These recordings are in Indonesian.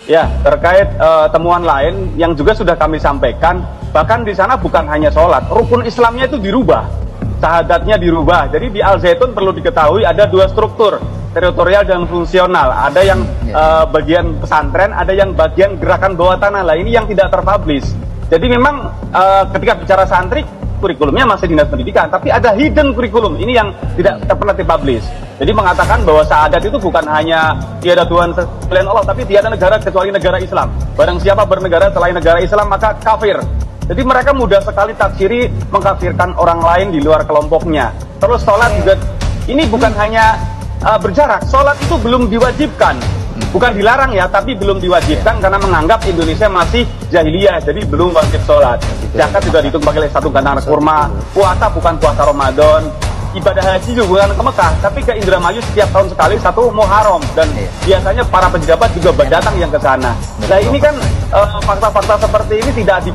Ya, terkait temuan lain yang juga sudah kami sampaikan, bahkan di sana bukan hanya sholat, rukun Islamnya itu dirubah, syahadatnya dirubah. Jadi di Al Zaitun perlu diketahui ada dua struktur, teritorial dan fungsional. Ada yang bagian pesantren, ada yang bagian gerakan bawah tanah. Lah ini yang tidak terpublish. Jadi memang ketika bicara santri, kurikulumnya masih dinas pendidikan, tapi ada hidden kurikulum ini yang tidak pernah dipublish. Jadi mengatakan bahwa syahadat itu bukan hanya tiada Tuhan selain Allah, tapi tiada negara kecuali negara Islam. Barang siapa bernegara selain negara Islam maka kafir. Jadi mereka mudah sekali tafsiri mengkafirkan orang lain di luar kelompoknya. Terus sholat juga, ini bukan hanya berjarak, sholat itu belum diwajibkan. Bukan dilarang ya, tapi belum diwajibkan karena menganggap Indonesia masih jahiliyah, jadi belum wajib sholat. Zakat juga dihitung pakai satu kandang kurma. Puasa bukan puasa Ramadan. Ibadah haji juga bukan ke Mekah, tapi ke Indramayu setiap tahun sekali satu Muharram, dan biasanya para pejabat juga berdatang yang ke sana. Nah ini kan fakta-fakta seperti ini tidak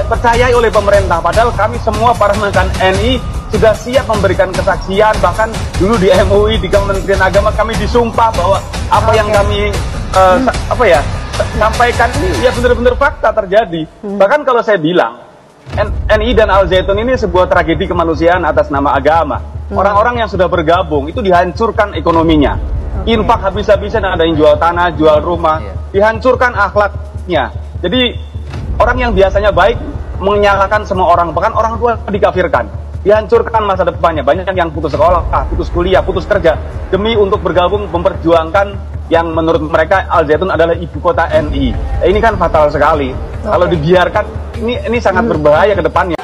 percayai oleh pemerintah, padahal kami semua para rekan NI sudah siap memberikan kesaksian. Bahkan dulu di MUI, di Kementerian Agama kami disumpah bahwa apa yang kami sampaikan ini ya benar-benar fakta terjadi. Bahkan kalau saya bilang NI dan Al Zaitun ini sebuah tragedi kemanusiaan atas nama agama. Orang-orang yang sudah bergabung itu dihancurkan ekonominya, infak habis-habisan, ada yang jual tanah, jual rumah, dihancurkan akhlaknya. Jadi orang yang biasanya baik menyalahkan semua orang, bahkan orang tua dikafirkan, dihancurkan masa depannya. Banyak yang putus sekolah, putus kuliah, putus kerja demi untuk bergabung memperjuangkan yang menurut mereka Al Zaitun adalah ibu kota NI. Ini kan fatal sekali. Kalau dibiarkan, ini sangat berbahaya ke depannya.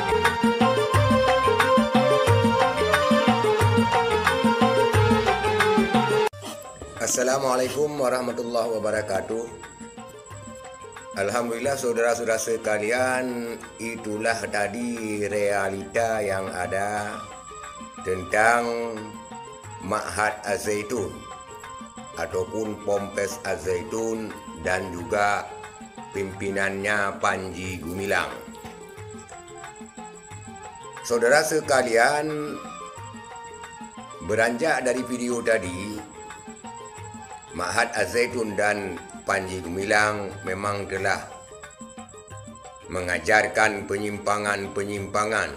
Assalamualaikum warahmatullahi wabarakatuh. Alhamdulillah saudara-saudara sekalian, itulah tadi realita yang ada tentang Ma'had Az-Zaitun ataupun Ponpes Az-Zaitun dan juga pimpinannya Panji Gumilang. Saudara sekalian, beranjak dari video tadi, Ma'had Az-Zaitun dan Panji Gumilang memang telah mengajarkan penyimpangan-penyimpangan,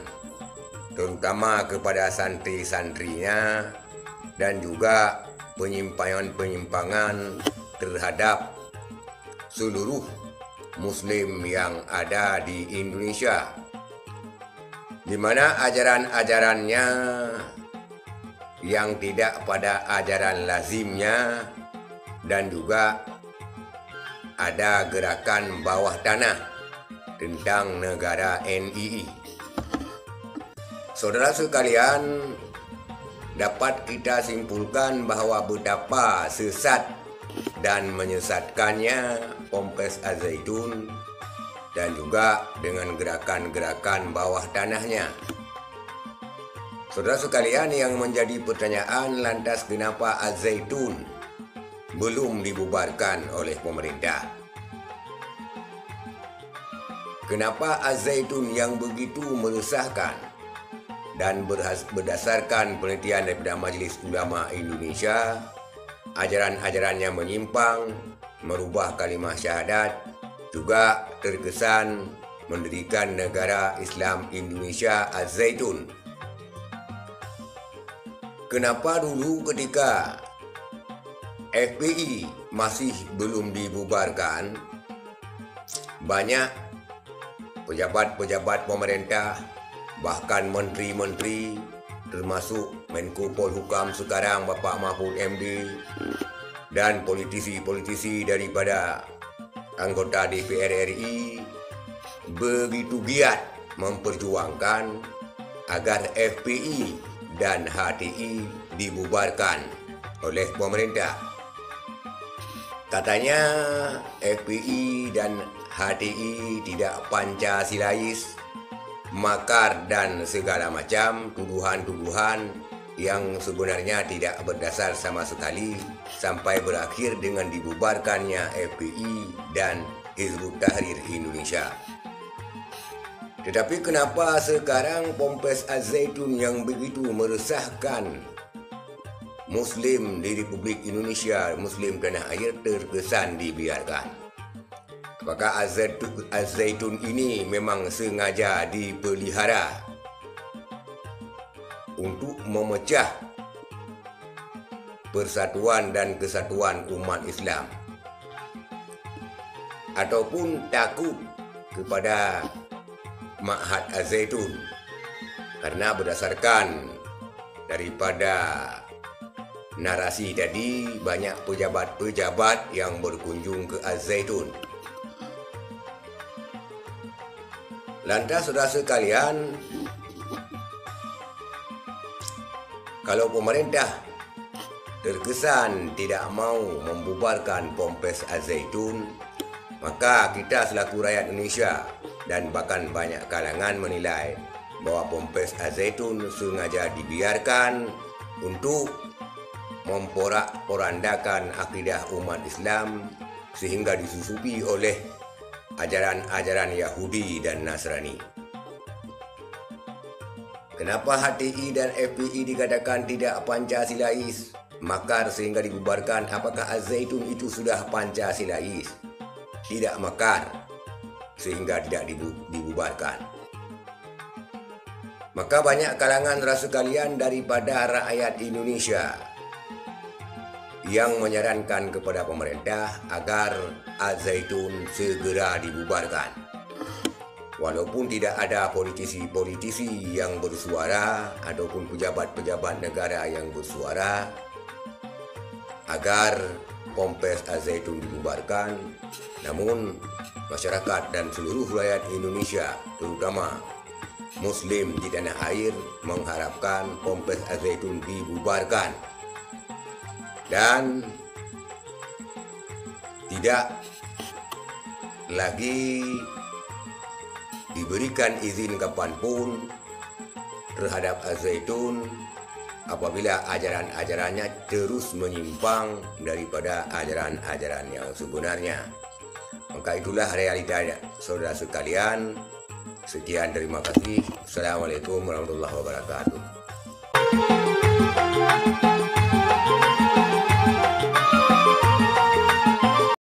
terutama kepada santri-santrinya, dan juga penyimpangan-penyimpangan terhadap seluruh Muslim yang ada di Indonesia, di mana ajaran-ajarannya yang tidak pada ajaran lazimnya, dan juga ada gerakan bawah tanah tentang negara NII. Saudara sekalian, dapat kita simpulkan bahwa betapa sesat dan menyesatkannya Ponpes Az-Zaitun dan juga dengan gerakan-gerakan bawah tanahnya. Saudara sekalian, yang menjadi pertanyaan, lantas kenapa Az-Zaitun belum dibubarkan oleh pemerintah? Kenapa Az-Zaitun yang begitu meresahkan dan berdasarkan penelitian daripada Majelis Ulama Indonesia, ajaran-ajarannya menyimpang, merubah kalimah syahadat, juga terkesan mendirikan negara Islam Indonesia Az-Zaitun? Kenapa dulu ketika FPI masih belum dibubarkan, banyak pejabat-pejabat pemerintah, bahkan menteri-menteri, termasuk Menko Polhukam sekarang Bapak Mahfud MD, dan politisi-politisi daripada anggota DPR RI begitu giat memperjuangkan agar FPI dan HTI dibubarkan oleh pemerintah. Katanya FPI dan HTI tidak Pancasilais, makar, dan segala macam tuduhan-tuduhan yang sebenarnya tidak berdasar sama sekali, sampai berakhir dengan dibubarkannya FPI dan Hizbut Tahrir Indonesia. Tetapi kenapa sekarang Ponpes Az-Zaitun yang begitu meresahkan Muslim di Republik Indonesia, Muslim tanah air terkesan dibiarkan. Apakah Az-Zaitun ini memang sengaja dipelihara untuk memecah persatuan dan kesatuan umat Islam, ataupun takut kepada Ma'had Az-Zaitun? Karena berdasarkan daripada narasi tadi, banyak pejabat-pejabat yang berkunjung ke Az-Zaitun. Lantas saudara sekalian, kalau pemerintah terkesan tidak mau membubarkan Ponpes Az-Zaitun, maka kita selaku rakyat Indonesia dan bahkan banyak kalangan menilai bahwa Ponpes Az-Zaitun sengaja dibiarkan untuk memporak-porandakan akidah umat Islam sehingga disusupi oleh ajaran-ajaran Yahudi dan Nasrani. Kenapa HTI dan FPI dikatakan tidak Pancasilais, makar sehingga dibubarkan? Apakah Az-Zaitun itu sudah Pancasilais? Tidak makar sehingga tidak dibubarkan. Maka banyak kalangan saudara sekalian daripada rakyat Indonesia yang menyarankan kepada pemerintah agar Az-Zaitun segera dibubarkan. Walaupun tidak ada politisi-politisi yang bersuara ataupun pejabat-pejabat negara yang bersuara agar Ponpes Az-Zaitun dibubarkan, namun masyarakat dan seluruh rakyat Indonesia, terutama Muslim di tanah air, mengharapkan Ponpes Az-Zaitun dibubarkan dan tidak lagi diberikan izin kapanpun terhadap Az-Zaitun apabila ajaran-ajarannya terus menyimpang daripada ajaran-ajaran yang sebenarnya. Maka itulah realitanya saudara sekalian. Sekian, terima kasih. Assalamualaikum warahmatullahi wabarakatuh.